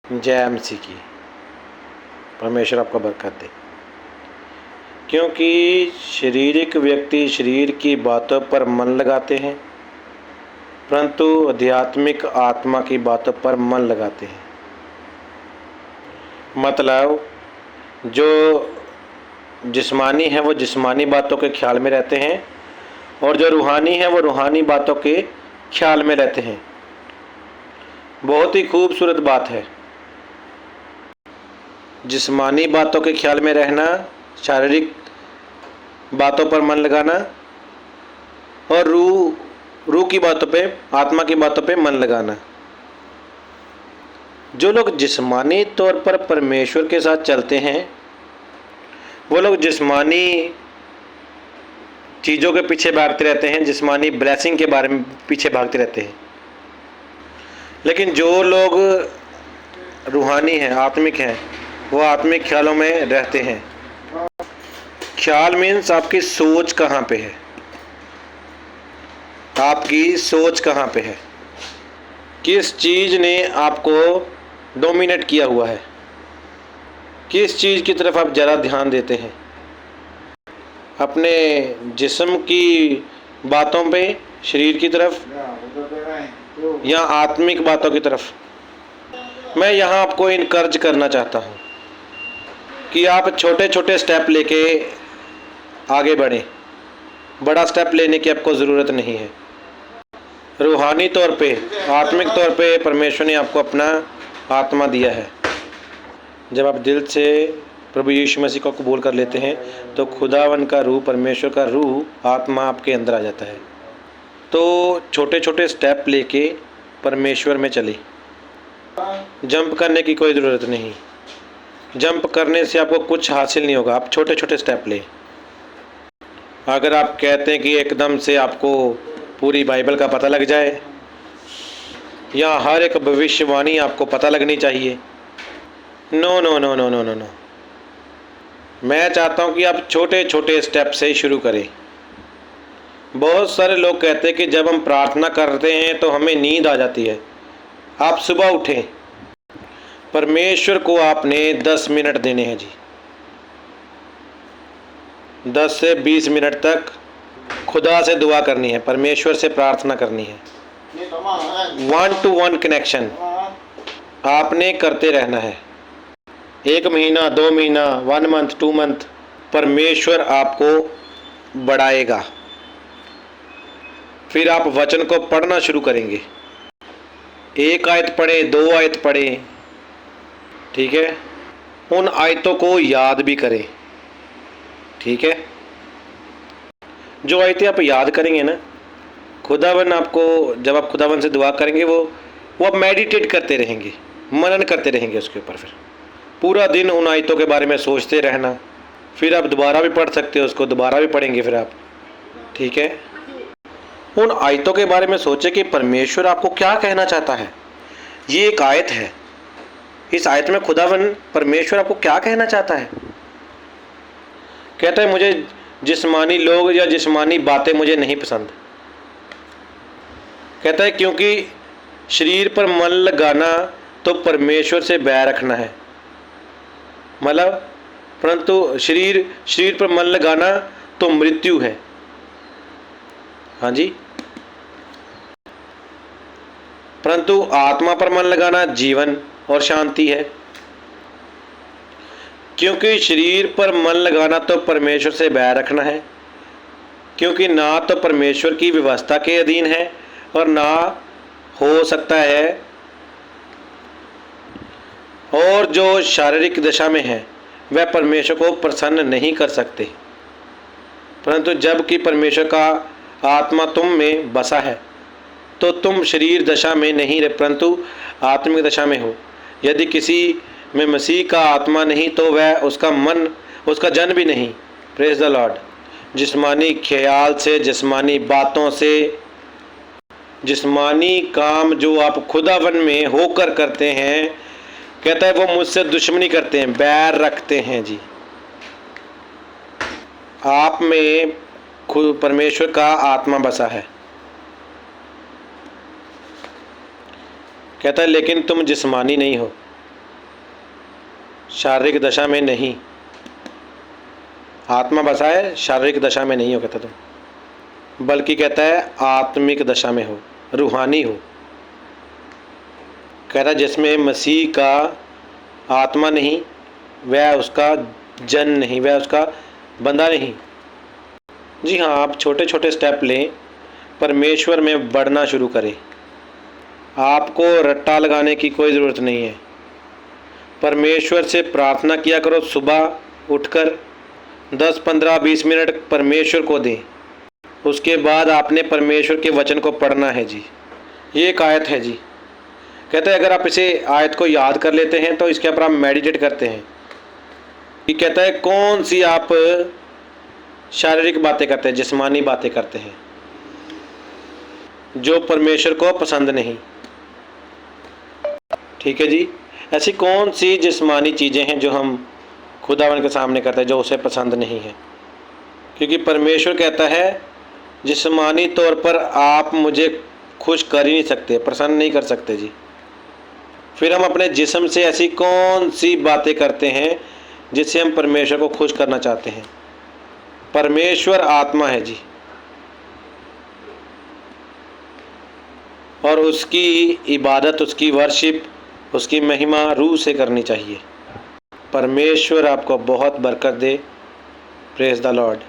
जय एमसी की। परमेश्वर आपको बरकत दे। क्योंकि शारीरिक व्यक्ति शरीर की बातों पर मन लगाते हैं, परंतु आध्यात्मिक आत्मा की बातों पर मन लगाते हैं। मतलब जो जिस्मानी है वो जिस्मानी बातों के ख्याल में रहते हैं, और जो रूहानी है वो रूहानी बातों के ख्याल में रहते हैं। बहुत ही खूबसूरत बात है। जिस्मानी बातों के ख्याल में रहना, शारीरिक बातों पर मन लगाना, और रूह की बातों पे, आत्मा की बातों पे मन लगाना। जो लोग जिस्मानी तौर पर परमेश्वर के साथ चलते हैं, वो लोग जिस्मानी चीज़ों के पीछे भागते रहते हैं, जिस्मानी ब्लेसिंग के बारे में पीछे भागते रहते हैं। लेकिन जो लोग रूहानी हैं, आत्मिक हैं, वो आत्मिक ख्यालों में रहते हैं। ख्याल मीन्स आपकी सोच कहाँ पे है, आपकी सोच कहाँ पे है, किस चीज़ ने आपको डोमिनेट किया हुआ है, किस चीज़ की तरफ आप ज़्यादा ध्यान देते हैं, अपने जिस्म की बातों पे, शरीर की तरफ, या आत्मिक बातों की तरफ। मैं यहाँ आपको इनकरेज करना चाहता हूँ कि आप छोटे छोटे स्टेप लेके आगे बढ़ें। बड़ा स्टेप लेने की आपको ज़रूरत नहीं है। रूहानी तौर पे, आत्मिक तौर पे परमेश्वर ने आपको अपना आत्मा दिया है। जब आप दिल से प्रभु यीशु मसीह को कबूल कर लेते हैं तो खुदावन का रूह, परमेश्वर का रूह, आत्मा आपके अंदर आ जाता है। तो छोटे छोटे स्टेप लेके परमेश्वर में चले। जंप करने की कोई ज़रूरत नहीं। जंप करने से आपको कुछ हासिल नहीं होगा। आप छोटे छोटे स्टेप लें। अगर आप कहते हैं कि एकदम से आपको पूरी बाइबल का पता लग जाए, या हर एक भविष्यवाणी आपको पता लगनी चाहिए, no no no no no no no. मैं चाहता हूं कि आप छोटे छोटे स्टेप से शुरू करें। बहुत सारे लोग कहते हैं कि जब हम प्रार्थना करते हैं तो हमें नींद आ जाती है। आप सुबह उठें, परमेश्वर को आपने 10 मिनट देने हैं जी। 10 से 20 मिनट तक खुदा से दुआ करनी है, परमेश्वर से प्रार्थना करनी है। 1-to-1 कनेक्शन आपने करते रहना है। 1 महीना, 2 महीना, 1 मंथ, 2 मंथ, परमेश्वर आपको बढ़ाएगा। फिर आप वचन को पढ़ना शुरू करेंगे। 1 आयत पढ़े, 2 आयत पढ़े, ठीक है। उन आयतों को याद भी करें, ठीक है। जो आयतें आप याद करेंगे ना, खुदावन आपको, जब आप खुदावन से दुआ करेंगे, वो आप मेडिटेट करते रहेंगे, मनन करते रहेंगे उसके ऊपर। फिर पूरा दिन उन आयतों के बारे में सोचते रहना। फिर आप दोबारा भी पढ़ सकते हो, उसको दोबारा भी पढ़ेंगे फिर आप, ठीक है। उन आयतों के बारे में सोचे कि परमेश्वर आपको क्या कहना चाहता है। ये एक आयत है, इस आयत में खुदावन परमेश्वर आपको क्या कहना चाहता है। कहता है मुझे जिस्मानी लोग या जिस्मानी बातें मुझे नहीं पसंद। कहता है क्योंकि शरीर पर मन लगाना तो परमेश्वर से बैर रखना है। मतलब परंतु शरीर पर मन लगाना तो मृत्यु है। हाँ जी। परंतु आत्मा पर मन लगाना जीवन और शांति है। क्योंकि शरीर पर मन लगाना तो परमेश्वर से बैर रखना है, क्योंकि ना तो परमेश्वर की व्यवस्था के अधीन है और ना हो सकता है, और जो शारीरिक दशा में है वह परमेश्वर को प्रसन्न नहीं कर सकते। परंतु जब कि परमेश्वर का आत्मा तुम में बसा है तो तुम शरीर दशा में नहीं रहे, परंतु आत्मिक दशा में हो। यदि किसी में मसीह का आत्मा नहीं तो वह उसका मन, उसका जन भी नहीं। Praise the Lord. जिस्मानी ख्याल से, जिस्मानी बातों से, जिस्मानी काम जो आप खुदावन में होकर करते हैं, कहता है वो मुझसे दुश्मनी करते हैं, बैर रखते हैं जी। आप में खुद परमेश्वर का आत्मा बसा है। कहता है लेकिन तुम जिस्मानी नहीं हो, शारीरिक दशा में नहीं। आत्मा बसा है, शारीरिक दशा में नहीं हो कहता तुम, बल्कि कहता है आत्मिक दशा में हो, रूहानी हो। कहता है जिसमें मसीह का आत्मा नहीं, वह उसका जन नहीं, वह उसका बंदा नहीं। जी हाँ, आप छोटे छोटे स्टेप लें, परमेश्वर में बढ़ना शुरू करें। आपको रट्टा लगाने की कोई ज़रूरत नहीं है। परमेश्वर से प्रार्थना किया करो, सुबह उठकर 10, 15, 20 मिनट परमेश्वर को दें। उसके बाद आपने परमेश्वर के वचन को पढ़ना है जी। ये एक आयत है जी। कहते हैं अगर आप इसे आयत को याद कर लेते हैं तो इसके ऊपर आप मेडिटेट करते हैं। ये कहता है कौन सी आप शारीरिक बातें करते हैं, जिस्मानी बातें करते हैं जो परमेश्वर को पसंद नहीं। ठीक है जी। ऐसी कौन सी जिस्मानी चीज़ें हैं जो हम खुदावन के सामने करते हैं जो उसे पसंद नहीं है। क्योंकि परमेश्वर कहता है जिस्मानी तौर पर आप मुझे खुश कर ही नहीं सकते, प्रसन्न नहीं कर सकते जी। फिर हम अपने जिस्म से ऐसी कौन सी बातें करते हैं जिससे हम परमेश्वर को खुश करना चाहते हैं। परमेश्वर आत्मा है जी, और उसकी इबादत, उसकी वर्शिप, उसकी महिमा रूह से करनी चाहिए। परमेश्वर आपको बहुत बरकत दे। Praise the Lord.